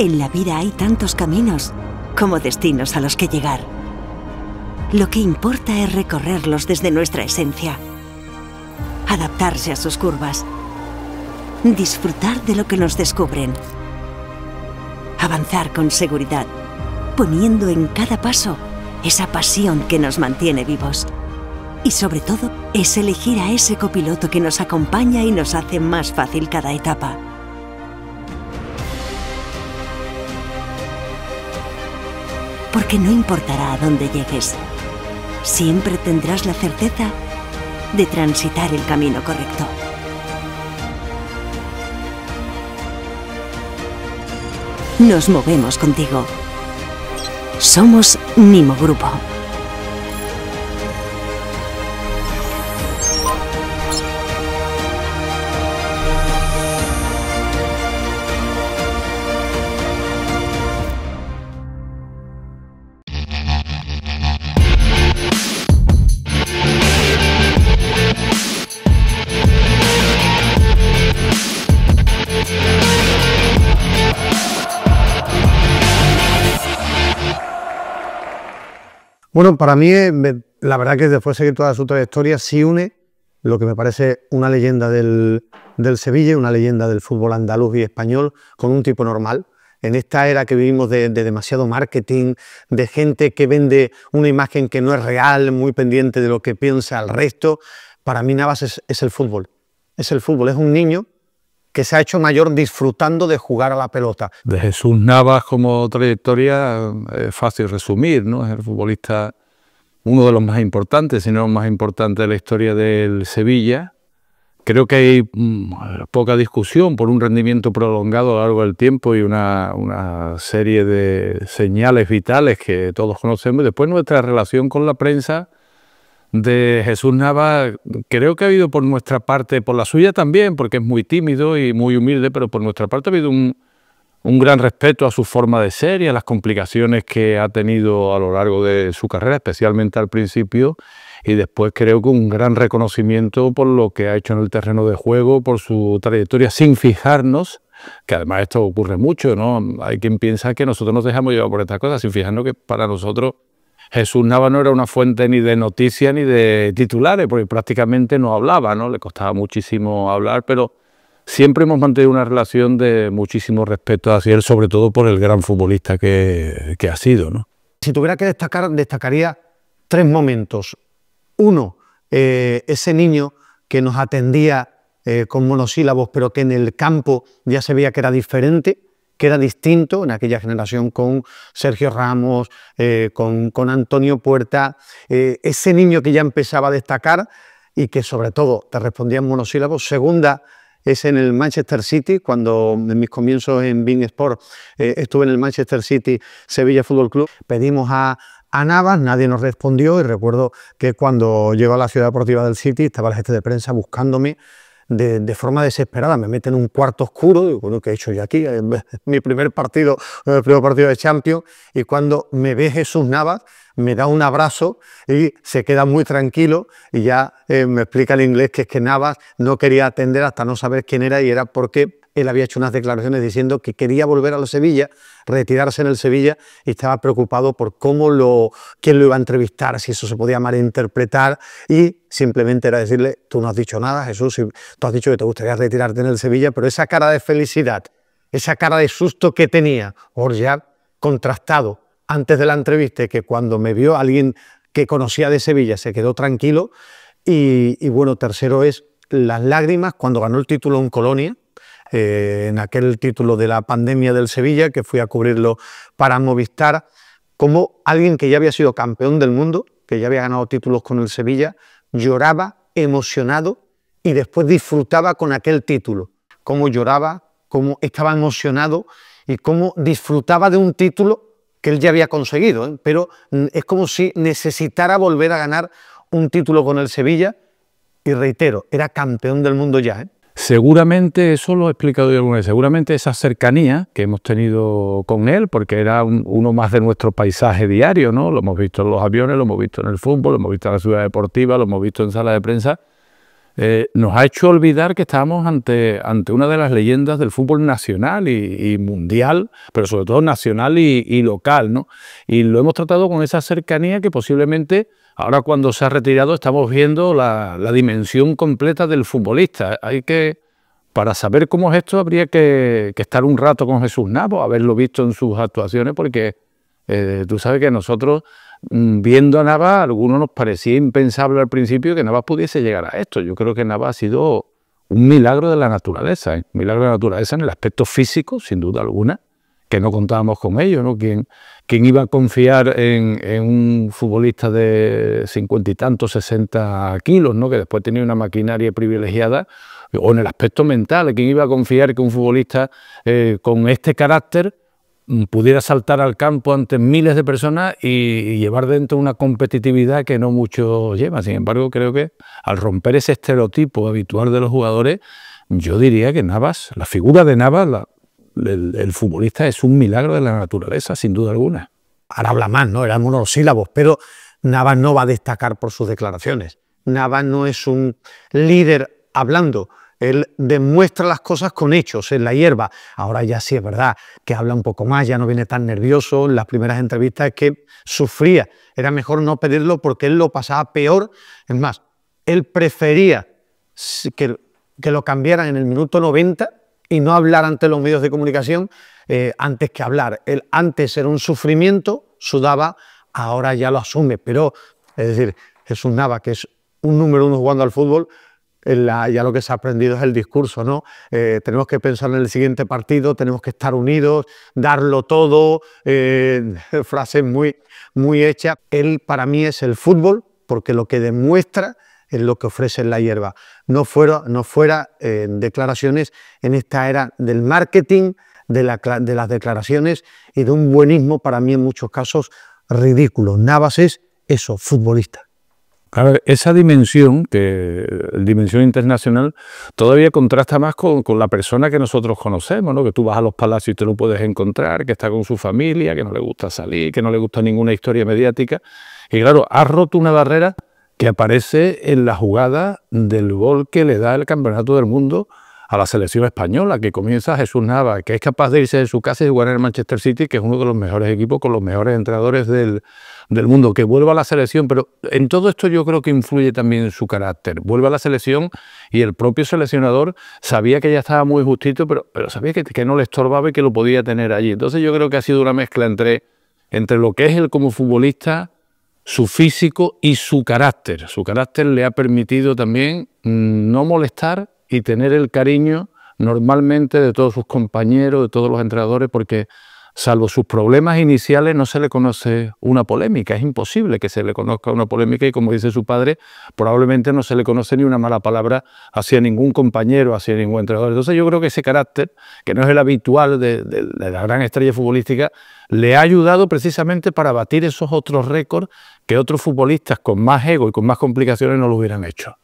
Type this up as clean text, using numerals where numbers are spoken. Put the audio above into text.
En la vida hay tantos caminos como destinos a los que llegar. Lo que importa es recorrerlos desde nuestra esencia, adaptarse a sus curvas, disfrutar de lo que nos descubren, avanzar con seguridad, poniendo en cada paso esa pasión que nos mantiene vivos. Y sobre todo, es elegir a ese copiloto que nos acompaña y nos hace más fácil cada etapa. Porque no importará a dónde llegues, siempre tendrás la certeza de transitar el camino correcto. Nos movemos contigo. Somos Nimo Grupo. Bueno, para mí, la verdad que después de seguir toda su trayectoria, sí une lo que me parece una leyenda del Sevilla, una leyenda del fútbol andaluz y español, con un tipo normal. En esta era que vivimos de demasiado marketing, de gente que vende una imagen que no es real, muy pendiente de lo que piensa el resto, para mí Navas es el fútbol. Es el fútbol, es un niño que se ha hecho mayor disfrutando de jugar a la pelota. De Jesús Navas como trayectoria es fácil resumir, ¿no? Es el futbolista, uno de los más importantes, si no el más importante de la historia del Sevilla. Creo que hay poca discusión por un rendimiento prolongado a lo largo del tiempo y una serie de señales vitales que todos conocemos. Después nuestra relación con la prensa de Jesús Navas, creo que ha habido por nuestra parte, por la suya también, porque es muy tímido y muy humilde, pero por nuestra parte ha habido un gran respeto a su forma de ser y a las complicaciones que ha tenido a lo largo de su carrera, especialmente al principio, y después creo que un gran reconocimiento por lo que ha hecho en el terreno de juego, por su trayectoria, sin fijarnos, que además esto ocurre mucho, ¿no? Hay quien piensa que nosotros nos dejamos llevar por estas cosas, sin fijarnos que para nosotros Jesús Navas no era una fuente ni de noticias ni de titulares, porque prácticamente no hablaba, ¿no? Le costaba muchísimo hablar, pero siempre hemos mantenido una relación de muchísimo respeto hacia él, sobre todo por el gran futbolista que ha sido, ¿no? Si tuviera que destacar, destacaría tres momentos. Uno, ese niño que nos atendía con monosílabos, pero que en el campo ya se veía que era diferente, que era distinto en aquella generación con Sergio Ramos, con Antonio Puerta, ese niño que ya empezaba a destacar y que sobre todo te respondía en monosílabos. Segunda es en el Manchester City, cuando en mis comienzos en beIN Sport estuve en el Manchester City Sevilla Fútbol Club, pedimos a Navas, nadie nos respondió y recuerdo que cuando llego a la ciudad deportiva del City estaba el jefe de prensa buscándome de forma desesperada, me mete en un cuarto oscuro, y bueno, ¿qué he hecho yo aquí? Mi primer partido de Champions, y cuando me ve Jesús Navas, me da un abrazo y se queda muy tranquilo y ya me explica en inglés que es que Navas no quería atender hasta no saber quién era y era porque él había hecho unas declaraciones diciendo que quería volver a la Sevilla, retirarse en el Sevilla y estaba preocupado por quién lo iba a entrevistar, si eso se podía malinterpretar y simplemente era decirle, tú no has dicho nada, Jesús, tú has dicho que te gustaría retirarte en el Sevilla, pero esa cara de felicidad, esa cara de susto que tenía Orjak, contrastado antes de la entrevista, que cuando me vio alguien que conocía de Sevilla se quedó tranquilo y bueno, tercero es las lágrimas cuando ganó el título en Colonia, en aquel título de la pandemia del Sevilla, que fui a cubrirlo para Movistar, como alguien que ya había sido campeón del mundo, que ya había ganado títulos con el Sevilla, lloraba emocionado y después disfrutaba con aquel título, cómo lloraba, cómo estaba emocionado y cómo disfrutaba de un título que él ya había conseguido, pero es como si necesitara volver a ganar un título con el Sevilla y reitero, era campeón del mundo ya, Seguramente, eso lo he explicado yo alguna vez, seguramente esa cercanía que hemos tenido con él, porque era uno más de nuestro paisaje diario, ¿no? Lo hemos visto en los aviones, lo hemos visto en el fútbol, lo hemos visto en la ciudad deportiva, lo hemos visto en sala de prensa. nos ha hecho olvidar que estábamos ante una de las leyendas del fútbol nacional y mundial, pero sobre todo nacional y local, ¿no? Y lo hemos tratado con esa cercanía que posiblemente ahora, cuando se ha retirado, estamos viendo la dimensión completa del futbolista. Para saber cómo es esto, habría que estar un rato con Jesús Navas, haberlo visto en sus actuaciones, porque tú sabes que nosotros, viendo a Navas, a algunos nos parecía impensable al principio que Navas pudiese llegar a esto. Yo creo que Navas ha sido un milagro de la naturaleza, un milagro de la naturaleza en el aspecto físico, sin duda alguna, que no contábamos con ello, ¿no? ¿Quién iba a confiar en un futbolista de 50 y tantos, 60 kilos, ¿no? Que después tenía una maquinaria privilegiada? O en el aspecto mental, ¿quién iba a confiar que un futbolista con este carácter pudiera saltar al campo ante miles de personas y llevar dentro una competitividad que no muchos llevan? Sin embargo, creo que al romper ese estereotipo habitual de los jugadores, yo diría que Navas, la figura de Navas, el futbolista es un milagro de la naturaleza, sin duda alguna. Ahora habla más, ¿no? Eran monosílabos, pero Navas no va a destacar por sus declaraciones. Navas no es un líder hablando. Él demuestra las cosas con hechos, en la hierba. Ahora ya sí es verdad que habla un poco más, ya no viene tan nervioso. En las primeras entrevistas es que sufría. Era mejor no pedirlo porque él lo pasaba peor. Es más, él prefería que lo cambiaran en el minuto 90 y no hablar ante los medios de comunicación antes que hablar. Él antes era un sufrimiento, sudaba, ahora ya lo asume. Pero, es decir, Jesús Navas, que es un número uno jugando al fútbol, ya lo que se ha aprendido es el discurso, ¿no? Tenemos que pensar en el siguiente partido, tenemos que estar unidos, darlo todo, frases muy hechas. Él para mí es el fútbol, porque lo que demuestra es lo que ofrece en la hierba. No fuera declaraciones en esta era del marketing, de las declaraciones y de un buenismo para mí en muchos casos ridículo. Navas es eso, futbolista. Claro, esa dimensión internacional, todavía contrasta más con la persona que nosotros conocemos, ¿no? Que tú vas a los palacios y te lo puedes encontrar, que está con su familia, que no le gusta salir, que no le gusta ninguna historia mediática. Y claro, ha roto una barrera que aparece en la jugada del gol que le da el Campeonato del Mundo a la selección española, que comienza Jesús Navas, que es capaz de irse de su casa y jugar en el Manchester City, que es uno de los mejores equipos con los mejores entrenadores del mundo, que vuelva a la selección. Pero en todo esto yo creo que influye también su carácter. Vuelve a la selección y el propio seleccionador sabía que ya estaba muy justito, pero sabía que no le estorbaba y que lo podía tener allí. Entonces yo creo que ha sido una mezcla entre lo que es él como futbolista, su físico y su carácter. Su carácter le ha permitido también no molestar y tener el cariño normalmente de todos sus compañeros, de todos los entrenadores, porque salvo sus problemas iniciales no se le conoce una polémica. Es imposible que se le conozca una polémica y, como dice su padre, probablemente no se le conoce ni una mala palabra hacia ningún compañero, hacia ningún entrenador. Entonces yo creo que ese carácter, que no es el habitual de la gran estrella futbolística, le ha ayudado precisamente para batir esos otros récords que otros futbolistas con más ego y con más complicaciones no lo hubieran hecho.